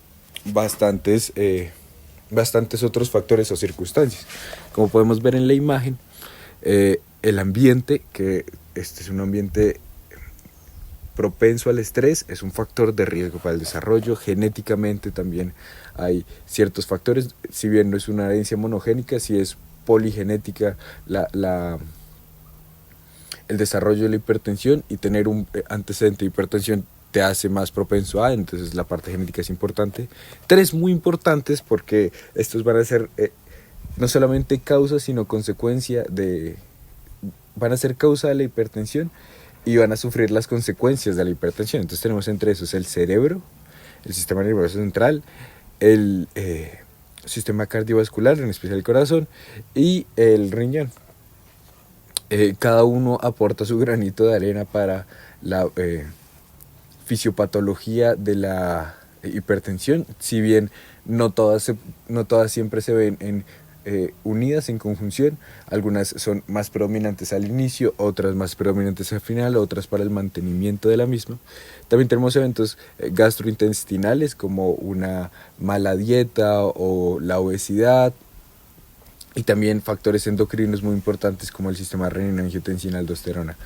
bastantes otros factores o circunstancias. Como podemos ver en la imagen, el ambiente, que este es un ambiente propenso al estrés, es un factor de riesgo para el desarrollo. Genéticamente también hay ciertos factores, si bien no es una herencia monogénica, sí es poligenética el desarrollo de la hipertensión, y tener un antecedente de hipertensión te hace más propenso a, entonces la parte genética es importante. 3 muy importantes, porque estos van a ser no solamente causa, sino consecuencia van a ser causa de la hipertensión y van a sufrir las consecuencias de la hipertensión. Entonces tenemos entre esos el cerebro, el sistema nervioso central, el sistema cardiovascular, en especial el corazón, y el riñón. Cada uno aporta su granito de arena para la fisiopatología de la hipertensión, si bien no todas siempre se ven unidas en conjunción. Algunas son más predominantes al inicio, otras más predominantes al final, otras para el mantenimiento de la misma. También tenemos eventos gastrointestinales, como una mala dieta o la obesidad, y también factores endocrinos muy importantes como el sistema renina-angiotensina-aldosterona,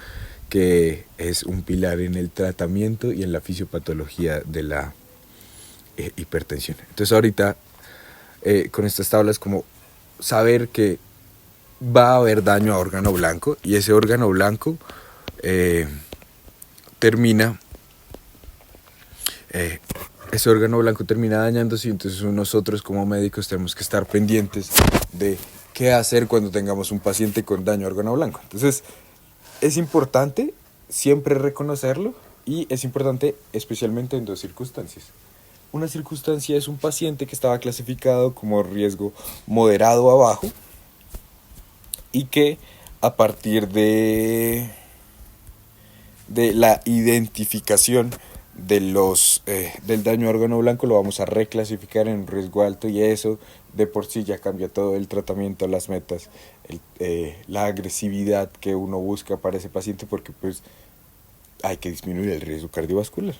que es un pilar en el tratamiento y en la fisiopatología de la hipertensión. Entonces ahorita con estas tablas, como saber que va a haber daño a órgano blanco, y ese órgano blanco termina dañándose, y entonces nosotros como médicos tenemos que estar pendientes de qué hacer cuando tengamos un paciente con daño a órgano blanco. Entonces es importante siempre reconocerlo, y es importante especialmente en 2 circunstancias. Una circunstancia es un paciente que estaba clasificado como riesgo moderado a bajo, y que a partir de la identificación del daño a órgano blanco lo vamos a reclasificar en riesgo alto, y eso de por sí ya cambia todo el tratamiento, las metas, la agresividad que uno busca para ese paciente, porque pues hay que disminuir el riesgo cardiovascular.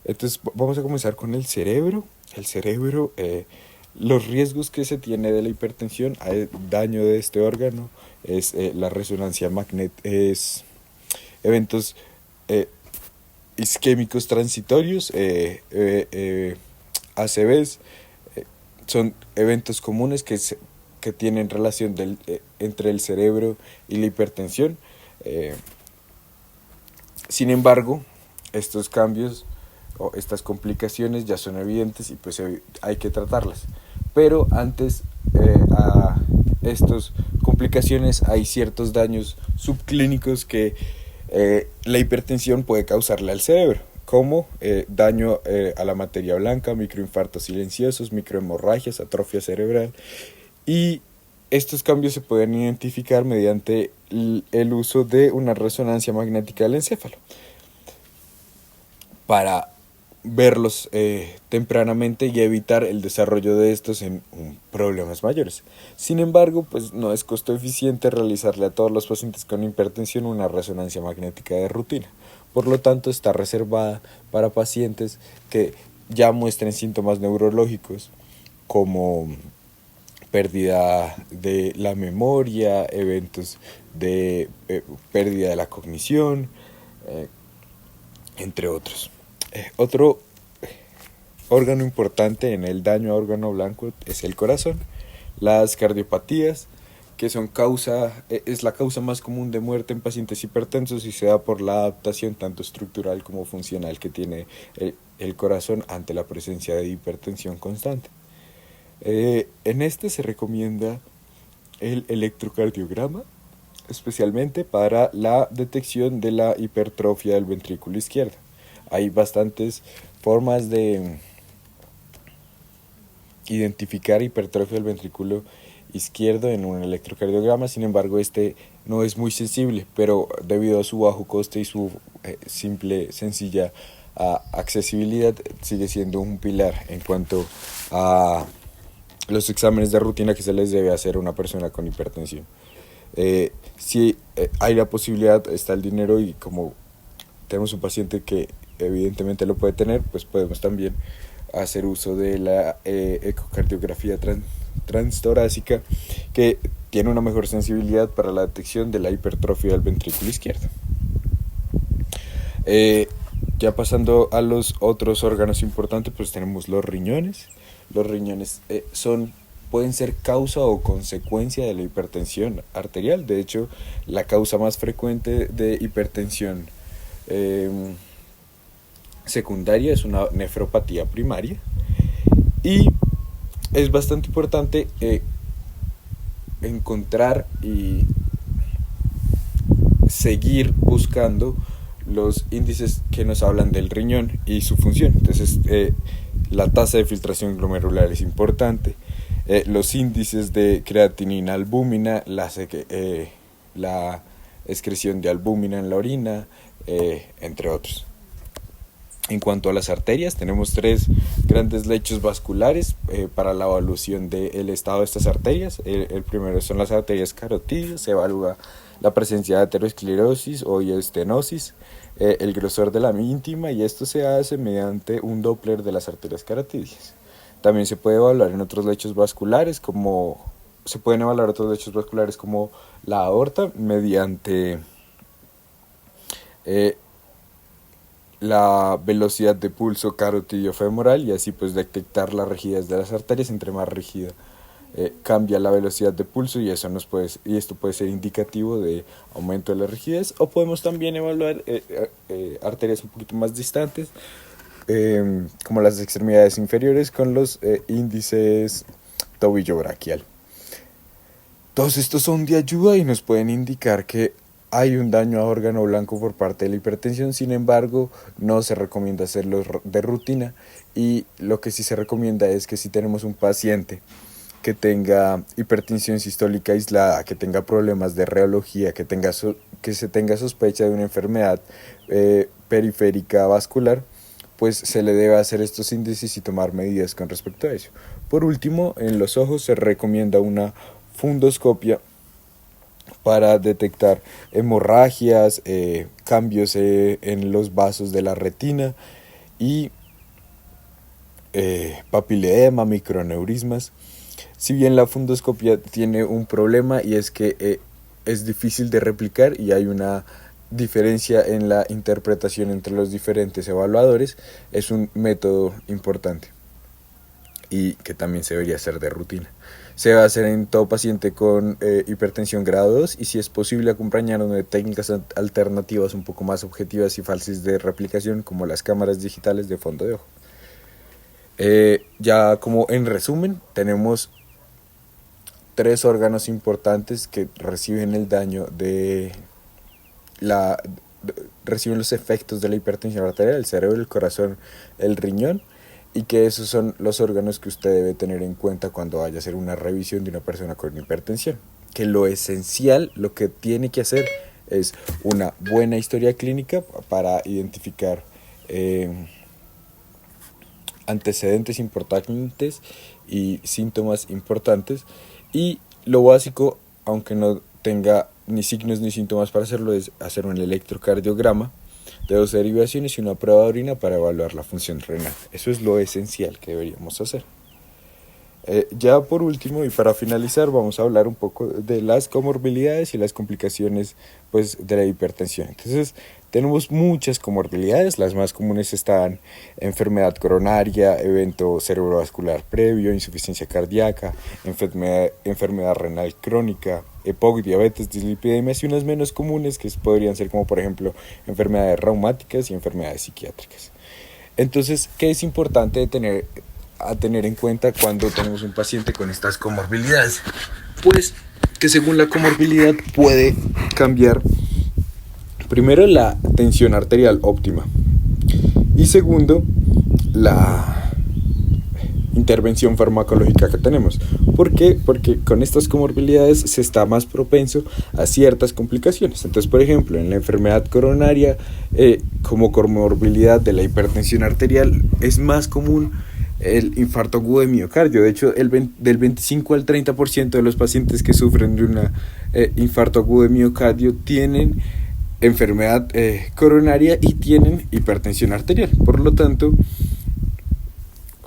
Entonces vamos a comenzar con el cerebro. El cerebro, los riesgos que se tiene de la hipertensión, hay daño de este órgano, es la resonancia magnética, es eventos isquémicos transitorios, ACVs, son eventos comunes que tienen relación entre el cerebro y la hipertensión. Sin embargo, estos cambios o estas complicaciones ya son evidentes, y pues hay que tratarlas. Pero antes a estas complicaciones hay ciertos daños subclínicos que la hipertensión puede causarle al cerebro, como daño a la materia blanca, microinfartos silenciosos, microhemorragias, atrofia cerebral. Y estos cambios se pueden identificar mediante el uso de una resonancia magnética del encéfalo, para verlos tempranamente y evitar el desarrollo de estos en problemas mayores. Sin embargo, pues no es costo eficiente realizarle a todos los pacientes con hipertensión una resonancia magnética de rutina. Por lo tanto, está reservada para pacientes que ya muestren síntomas neurológicos, como pérdida de la memoria, eventos de pérdida de la cognición, entre otros. Otro órgano importante en el daño a órgano blanco es el corazón. Las cardiopatías, que es la causa más común de muerte en pacientes hipertensos, y se da por la adaptación tanto estructural como funcional que tiene el corazón ante la presencia de hipertensión constante. En este se recomienda el electrocardiograma, especialmente para la detección de la hipertrofia del ventrículo izquierdo. Hay bastantes formas de identificar hipertrofia del ventrículo izquierdo en un electrocardiograma. Sin embargo, este no es muy sensible, pero debido a su bajo coste y su sencilla accesibilidad, sigue siendo un pilar en cuanto a los exámenes de rutina que se les debe hacer a una persona con hipertensión. Si hay la posibilidad, está el dinero, y como tenemos un paciente que evidentemente lo puede tener, pues podemos también hacer uso de la ecocardiografía transtorácica, que tiene una mejor sensibilidad para la detección de la hipertrofia del ventrículo izquierdo. Ya pasando a los otros órganos importantes, pues tenemos los riñones. Los riñones pueden ser causa o consecuencia de la hipertensión arterial. De hecho, la causa más frecuente de hipertensión secundaria es una nefropatía primaria, y es bastante importante encontrar y seguir buscando los índices que nos hablan del riñón y su función. Entonces, la tasa de filtración glomerular es importante, los índices de creatinina, albúmina, la excreción de albúmina en la orina, entre otros. En cuanto a las arterias, tenemos 3 grandes lechos vasculares para la evaluación del estado de estas arterias. El primero son las arterias carotídeas. Se evalúa la presencia de aterosclerosis o estenosis, el grosor de la íntima, y esto se hace mediante un Doppler de las arterias carotídeas. También se puede evaluar en otros lechos vasculares, como la aorta, mediante la velocidad de pulso carotidio femoral, y así pues detectar la rigidez de las arterias. Entre más rígida cambia la velocidad de pulso, y esto puede ser indicativo de aumento de la rigidez. O podemos también evaluar arterias un poquito más distantes, como las extremidades inferiores, con los índices tobillo braquial. Todos estos son de ayuda y nos pueden indicar que hay un daño a órgano blanco por parte de la hipertensión. Sin embargo, no se recomienda hacerlo de rutina, y lo que sí se recomienda es que si tenemos un paciente que tenga hipertensión sistólica aislada, que tenga problemas de reología, que se tenga sospecha de una enfermedad periférica vascular, pues se le debe hacer estos índices y tomar medidas con respecto a eso. Por último, en los ojos se recomienda una fundoscopia para detectar hemorragias, cambios en los vasos de la retina, y papiledema, microneurismas. Si bien la fundoscopia tiene un problema, y es que es difícil de replicar y hay una diferencia en la interpretación entre los diferentes evaluadores, es un método importante y que también se debería hacer de rutina. Se va a hacer en todo paciente con hipertensión grado 2, y si es posible acompañarlo de técnicas alternativas un poco más objetivas y fáciles de replicación, como las cámaras digitales de fondo de ojo. Ya como en resumen, tenemos 3 órganos importantes que reciben el daño reciben los efectos de la hipertensión arterial: el cerebro, el corazón, el riñón, y que esos son los órganos que usted debe tener en cuenta cuando vaya a hacer una revisión de una persona con hipertensión. Que lo esencial, lo que tiene que hacer, es una buena historia clínica para identificar antecedentes importantes y síntomas importantes, y lo básico, aunque no tenga ni signos ni síntomas para hacerlo, es hacer un electrocardiograma de 2 derivaciones y una prueba de orina para evaluar la función renal. Eso es lo esencial que deberíamos hacer. Ya por último, y para finalizar, vamos a hablar un poco de las comorbilidades y las complicaciones pues, de la hipertensión. Entonces, tenemos muchas comorbilidades. Las más comunes están enfermedad coronaria, evento cerebrovascular previo, insuficiencia cardíaca, enfermedad renal crónica, EPOC, diabetes, dislipidemias, y unas menos comunes que podrían ser como por ejemplo enfermedades reumáticas y enfermedades psiquiátricas. Entonces, ¿qué es importante tener en cuenta cuando tenemos un paciente con estas comorbilidades? Pues que según la comorbilidad puede cambiar primero la tensión arterial óptima, y segundo intervención farmacológica que tenemos. ¿Por qué? Porque con estas comorbilidades se está más propenso a ciertas complicaciones. Entonces, por ejemplo, en la enfermedad coronaria, como comorbilidad de la hipertensión arterial, es más común el infarto agudo de miocardio. De hecho, del 25 al 30% de los pacientes que sufren de un infarto agudo de miocardio tienen enfermedad coronaria y tienen hipertensión arterial. Por lo tanto,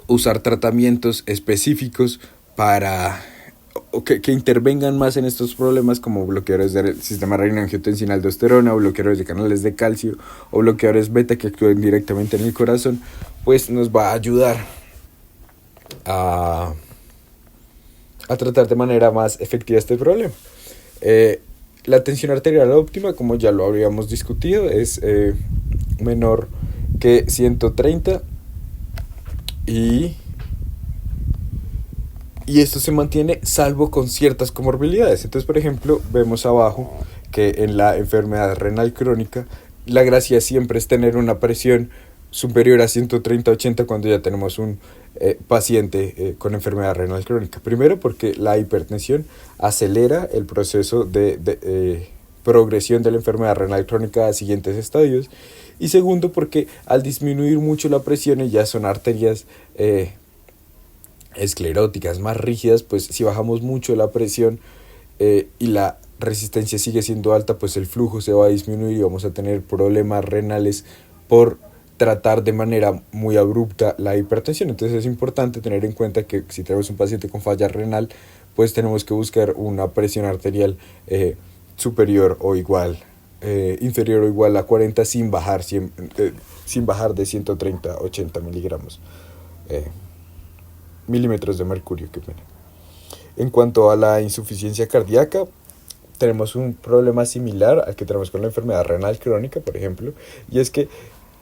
usar tratamientos específicos para que intervengan más en estos problemas, como bloqueadores del sistema renina-angiotensina-aldosterona, o bloqueadores de canales de calcio, o bloqueadores beta que actúen directamente en el corazón, pues nos va a ayudar a tratar de manera más efectiva este problema. La tensión arterial óptima, como ya lo habíamos discutido, es menor que 130 y esto se mantiene salvo con ciertas comorbilidades. Entonces, por ejemplo, vemos abajo que en la enfermedad renal crónica la gracia siempre es tener una presión superior a 130-80 cuando ya tenemos un paciente con enfermedad renal crónica. Primero, porque la hipertensión acelera el proceso de progresión de la enfermedad renal crónica a siguientes estadios. Y segundo, porque al disminuir mucho la presión y ya son arterias escleróticas más rígidas, pues si bajamos mucho la presión y la resistencia sigue siendo alta, pues el flujo se va a disminuir y vamos a tener problemas renales por tratar de manera muy abrupta la hipertensión. Entonces es importante tener en cuenta que si tenemos un paciente con falla renal, pues tenemos que buscar una presión arterial superior o igual, inferior o igual a 40 sin bajar de 130 a 80 milímetros de mercurio. Qué pena. En cuanto a la insuficiencia cardíaca, tenemos un problema similar al que tenemos con la enfermedad renal crónica, por ejemplo, y es que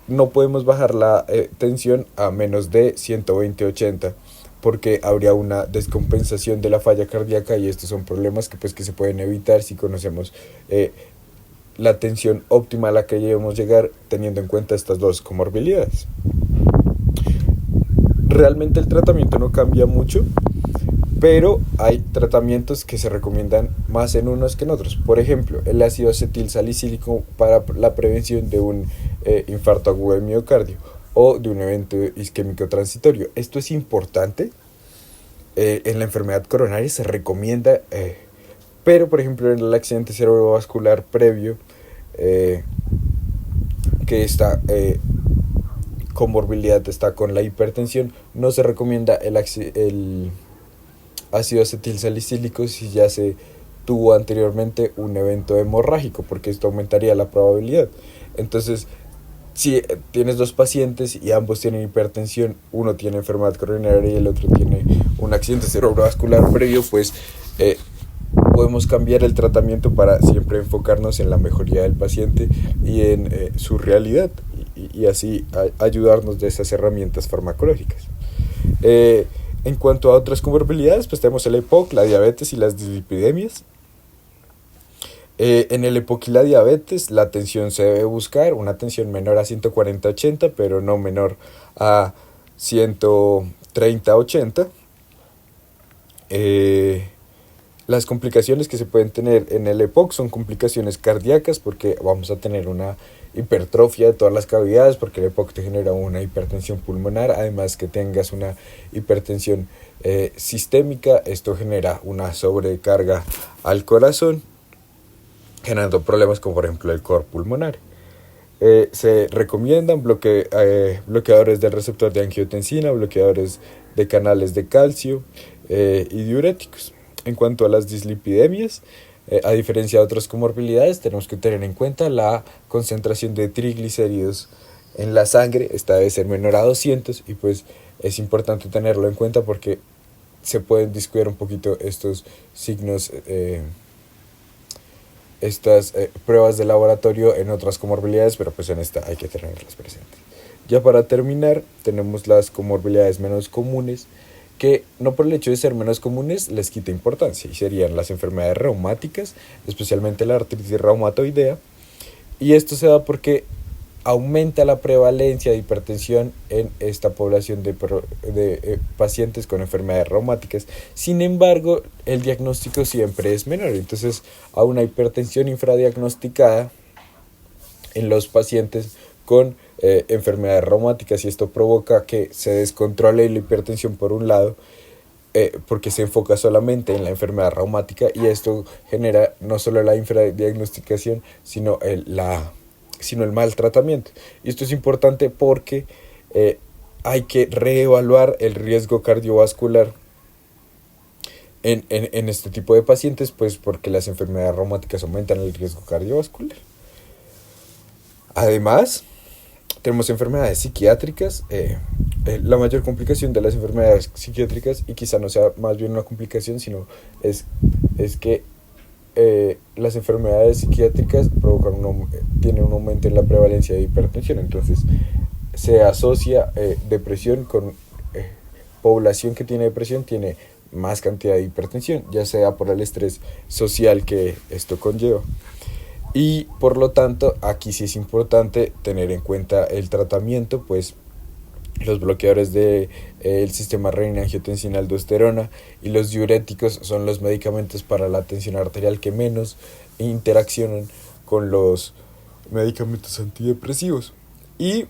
no podemos bajar la tensión a menos de 120-80 porque habría una descompensación de la falla cardíaca, y estos son problemas que se pueden evitar si conocemos la tensión óptima a la que debemos llegar teniendo en cuenta estas dos comorbilidades. Realmente el tratamiento no cambia mucho, pero hay tratamientos que se recomiendan más en unos que en otros. Por ejemplo, el ácido acetil salicílico para la prevención de un infarto agudo de miocardio o de un evento isquémico transitorio. Esto es importante. En la enfermedad coronaria se recomienda, pero por ejemplo en el accidente cerebrovascular previo, que esta comorbilidad está con la hipertensión, no se recomienda el ácido acetil salicílico si ya se tuvo anteriormente un evento hemorrágico, porque esto aumentaría la probabilidad. Entonces, si tienes dos pacientes y ambos tienen hipertensión, uno tiene enfermedad coronaria y el otro tiene un accidente cerebrovascular previo, pues podemos cambiar el tratamiento para siempre enfocarnos en la mejoría del paciente y en su realidad, y así ayudarnos de esas herramientas farmacológicas. En cuanto a otras comorbilidades, pues tenemos el EPOC, la diabetes y las dislipidemias. En el EPOC y la diabetes, la tensión se debe buscar una tensión menor a 140-80, pero no menor a 130-80. Las complicaciones que se pueden tener en el EPOC son complicaciones cardíacas, porque vamos a tener una hipertrofia de todas las cavidades, porque el EPOC te genera una hipertensión pulmonar, además que tengas una hipertensión sistémica. Esto genera una sobrecarga al corazón, generando problemas como por ejemplo el cor pulmonar. Se recomiendan bloqueadores del receptor de angiotensina, bloqueadores de canales de calcio y diuréticos. En cuanto a las dislipidemias, a diferencia de otras comorbilidades, tenemos que tener en cuenta la concentración de triglicéridos en la sangre. Esta debe ser menor a 200, y pues es importante tenerlo en cuenta porque se pueden descuidar un poquito estos signos, estas pruebas de laboratorio en otras comorbilidades, pero pues en esta hay que tenerlas presentes. Ya para terminar, tenemos las comorbilidades menos comunes, que no por el hecho de ser menos comunes les quita importancia, y serían las enfermedades reumáticas, especialmente la artritis reumatoidea. Y esto se da porque aumenta la prevalencia de hipertensión en esta población de pacientes con enfermedades reumáticas. Sin embargo, el diagnóstico siempre es menor. Entonces, a una hipertensión infradiagnosticada en los pacientes con enfermedades reumáticas, y esto provoca que se descontrole la hipertensión por un lado, porque se enfoca solamente en la enfermedad reumática, y esto genera no solo la infradiagnosticación, sino el mal tratamiento. Y esto es importante porque hay que reevaluar el riesgo cardiovascular en este tipo de pacientes, pues porque las enfermedades reumáticas aumentan el riesgo cardiovascular. Además, tenemos enfermedades psiquiátricas. La mayor complicación de las enfermedades psiquiátricas, y quizá no sea más bien una complicación, sino es que las enfermedades psiquiátricas tienen un aumento en la prevalencia de hipertensión. Entonces se asocia depresión con población que tiene depresión, tiene más cantidad de hipertensión, ya sea por el estrés social que esto conlleva. Y por lo tanto, aquí sí es importante tener en cuenta el tratamiento, pues los bloqueadores del sistema renina-angiotensina-aldosterona y los diuréticos son los medicamentos para la tensión arterial que menos interaccionan con los medicamentos antidepresivos. Y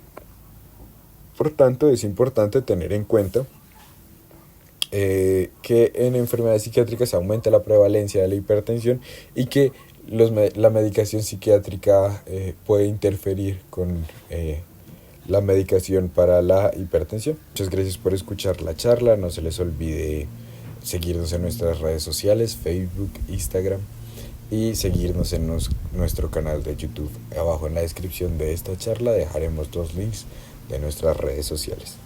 por tanto es importante tener en cuenta que en enfermedades psiquiátricas aumenta la prevalencia de la hipertensión, y que la medicación psiquiátrica puede interferir con la medicación para la hipertensión. Muchas gracias por escuchar la charla. No se les olvide seguirnos en nuestras redes sociales, Facebook, Instagram, y seguirnos en nuestro canal de YouTube. Abajo en la descripción de esta charla dejaremos 2 links de nuestras redes sociales.